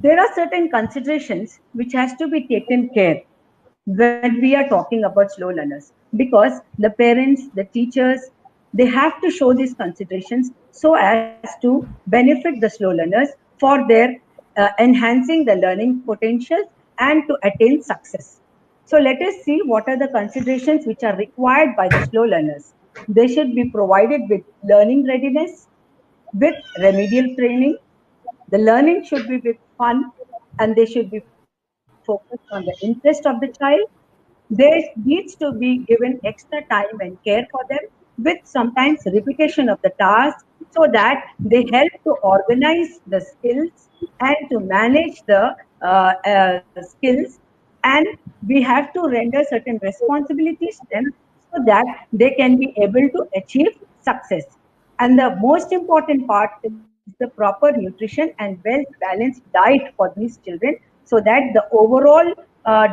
There are certain considerations which has to be taken care when we are talking about slow learners, because the parents, the teachers, they have to show these considerations so as to benefit the slow learners for their enhancing the learning potential and to attain success. So let us see what are the considerations which are required by the slow learners. They should be provided with learning readiness, with remedial training. The learning should be with fun, and they should be focused on the interest of the child. There needs to be given extra time and care for them, with sometimes repetition of the task, so that they help to organize the skills and to manage the skills. And we have to render certain responsibilities to them so that they can be able to achieve success. And the most important part is the proper nutrition and well balanced diet for these children, so that the overall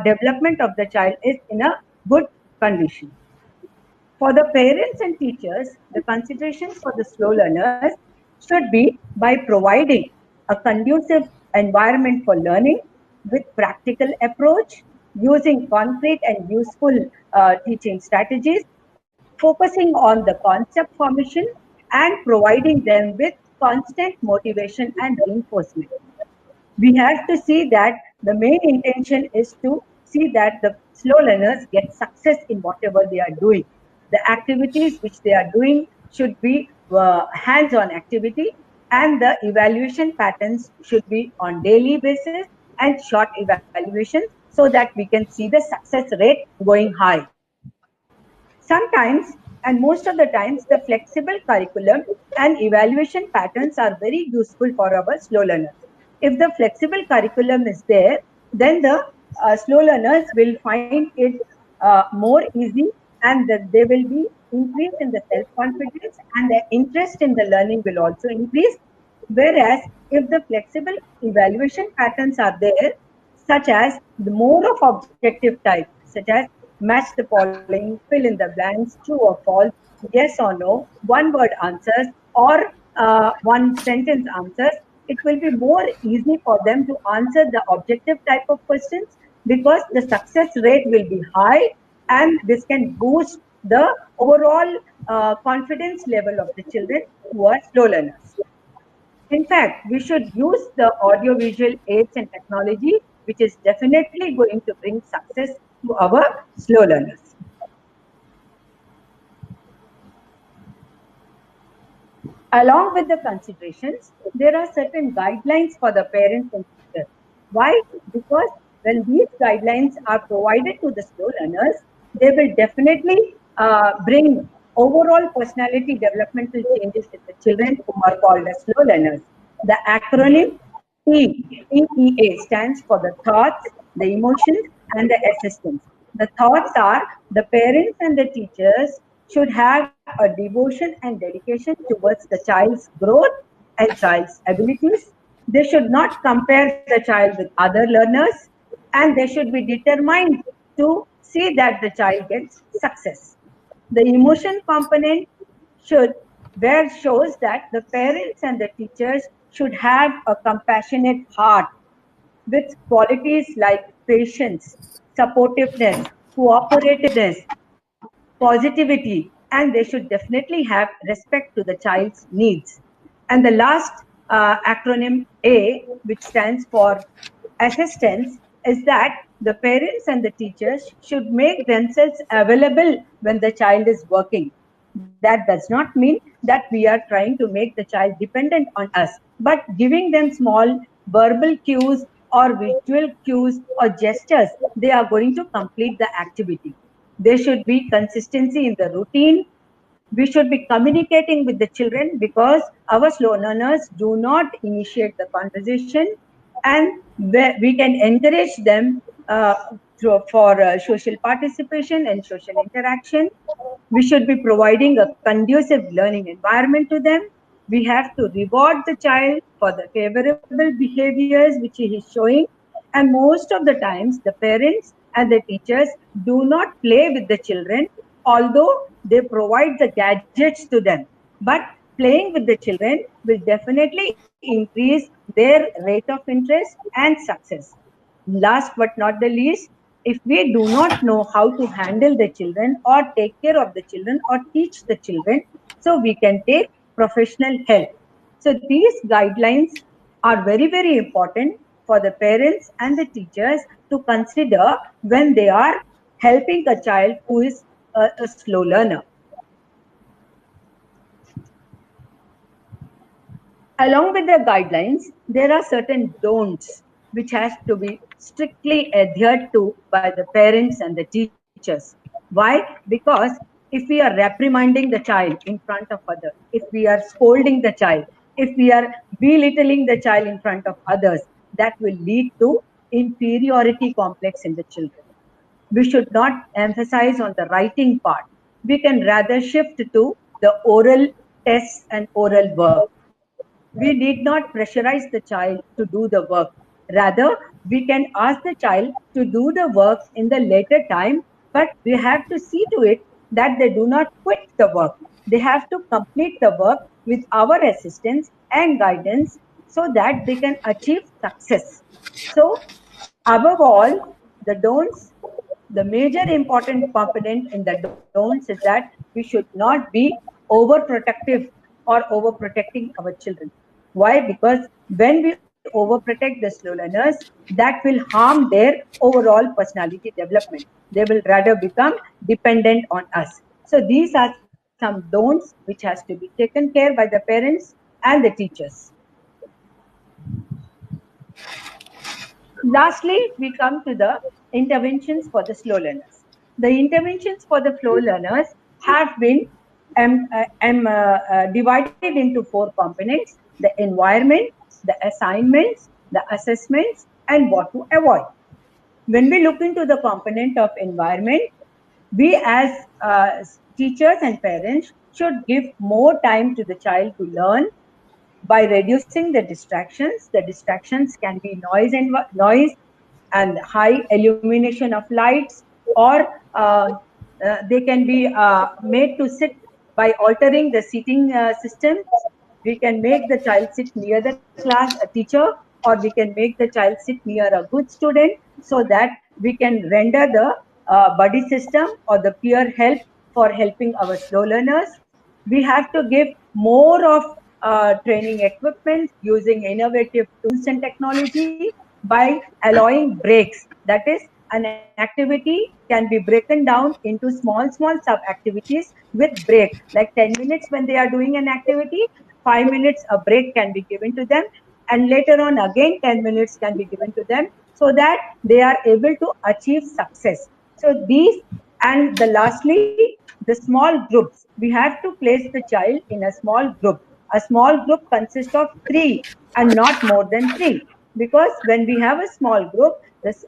development of the child is in a good condition. For the parents and teachers, the considerations for the slow learners should be by providing a conducive environment for learning with practical approach, using concrete and useful teaching strategies, focusing on the concept formation, and providing them with constant motivation and reinforcement. We have to see that the main intention is to see that the slow learners get success in whatever they are doing. The activities which they are doing should be hands-on activity, and the evaluation patterns should be on daily basis and short evaluations, so that we can see the success rate going high. Sometimes, and most of the times, the flexible curriculum and evaluation patterns are very useful for our slow learners. If the flexible curriculum is there, then the slow learners will find it more easy, and that they will be increased in the self confidence, and the interest in the learning will also increase. Whereas if the flexible evaluation patterns are there, such as the more of objective type, such as match the following, fill in the blanks, true or false, yes or no, one word answers, or one sentence answers, it will be more easy for them to answer the objective type of questions, because the success rate will be high, and this can boost the overall confidence level of the children who are slow learners. In fact, we should use the audiovisual aids and technology, which is definitely going to bring success to our slow learners. Along with the considerations, there are certain guidelines for the parents and teachers. Why? Because when these guidelines are provided to the slow learners, they will definitely bring overall personality developmental changes in the children who are called as slow learners. The acronym TEA stands for the thoughts, the emotions, and the assistance. The thoughts are the parents and the teachers should have a devotion and dedication towards the child's growth and child's abilities. They should not compare the child with other learners, and they should be determined to see that the child gets success. The emotion component should where shows that the parents and the teachers should have a compassionate heart with qualities like patience, supportiveness, cooperativeness, positivity, and they should definitely have respect to the child's needs. And the last acronym A, which stands for assistance, is that the parents and the teachers should make themselves available when the child is working. That does not mean that we are trying to make the child dependent on us, but giving them small verbal cues or visual cues or gestures, they are going to complete the activity. There should be consistency in the routine. We should be communicating with the children, because our slow learners do not initiate the conversation, and we can encourage them for social participation and social interaction. We should be providing a conducive learning environment to them. We have to reward the child for the favorable behaviors which he is showing. And most of the times, the parents and the teachers do not play with the children, although they provide the gadgets to them. But Playing with the children will definitely increase their rate of interest and success. Last but not the least, if we do not know how to handle the children or take care of the children or teach the children, so we can take professional help. So these guidelines are very, very important for the parents and the teachers to consider when they are helping a child who is a slow learner. Along with the guidelines, there are certain don'ts which has to be strictly adhered to by the parents and the teachers. Why? Because if we are reprimanding the child in front of others, if we are scolding the child, if we are belittling the child in front of others, that will lead to inferiority complex in the children. We should not emphasize on the writing part. We can rather shift to the oral tests and oral work. We need not pressurize the child to do the work. Rather, we can ask the child to do the work in the later time, but we have to see to it that they do not quit the work. They have to complete the work with our assistance and guidance so that they can achieve success. So, above all, the don'ts, the major important component in the don'ts is that we should not be overprotective or overprotecting our children. Why? Because when we overprotect the slow learners, that will harm their overall personality development. They will rather become dependent on us. So these are some don'ts which has to be taken care by the parents and the teachers. Lastly, we come to the interventions for the slow learners. The interventions for the slow learners have been divided into four components: the environment, the assignments, the assessments, and what to avoid. When we look into the component of environment, we as teachers and parents should give more time to the child to learn by reducing the distractions. The distractions can be noise and high illumination of lights, or they can be made to sit by altering the seating systems. We can make the child sit near the class, a teacher, or we can make the child sit near a good student so that we can render the buddy system or the peer help for helping our slow learners. We have to give more of training equipment using innovative tools and technology by allowing breaks. That is, an activity can be broken down into small sub activities with break, like 10 minutes when they are doing an activity, 5 minutes a break can be given to them, and later on again 10 minutes can be given to them so that they are able to achieve success. So these, and the lastly, the small groups. We have to place the child in a small group. A small group consists of three and not more than three. Because when we have a small group,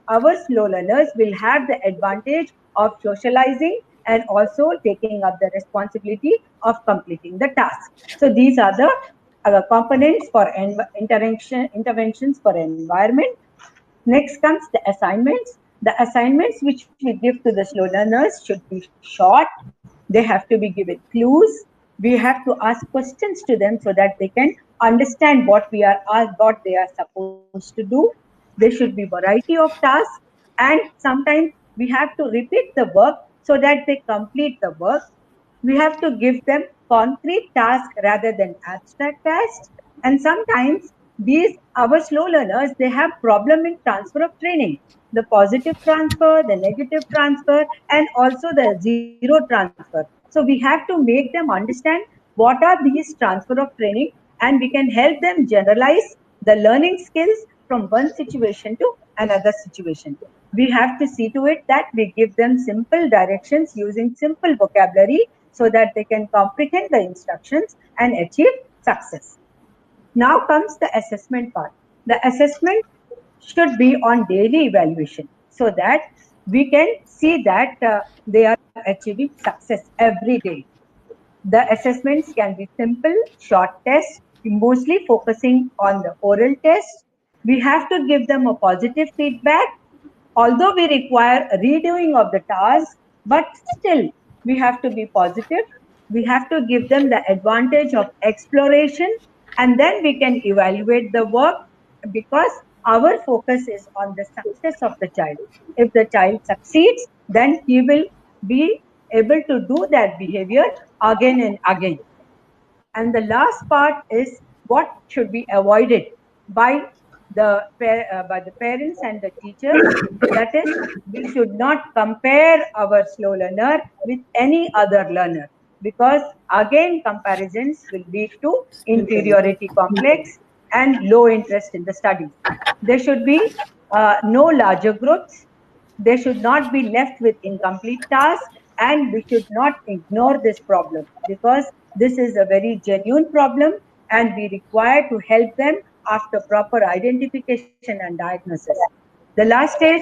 our slow learners will have the advantage of socializing and also taking up the responsibility of completing the task. So these are the components for interventions for environment. Next comes the assignments. The assignments which we give to the slow learners should be short. They have to be given clues. We have to ask questions to them so that they can understand what they are supposed to do. There should be variety of tasks, and sometimes we have to repeat the work so that they complete the work. We have to give them concrete tasks rather than abstract tasks. And sometimes these our slow learners, they have problem in transfer of training, the positive transfer, the negative transfer, and also the zero transfer. So we have to make them understand what are these transfer of training, and we can help them generalize the learning skills from one situation to another situation. We have to see to it that we give them simple directions using simple vocabulary so that they can comprehend the instructions and achieve success. Now comes the assessment part. The assessment should be on daily evaluation so that we can see that they are achieving success every day. The assessments can be simple, short tests, mostly focusing on the oral test. We have to give them a positive feedback, although we require a redoing of the task, but still we have to be positive. We have to give them the advantage of exploration, and then we can evaluate the work, because our focus is on the success of the child. If the child succeeds, then he will be able to do that behavior again and again. And the last part is what should be avoided by by the parents and the teachers. That is, we should not compare our slow learner with any other learner, because again comparisons will lead to inferiority complex and low interest in the studies. There should be no larger groups. They should not be left with incomplete tasks, and we should not ignore this problem, because this is a very genuine problem and we require to help them after proper identification and diagnosis. The last stage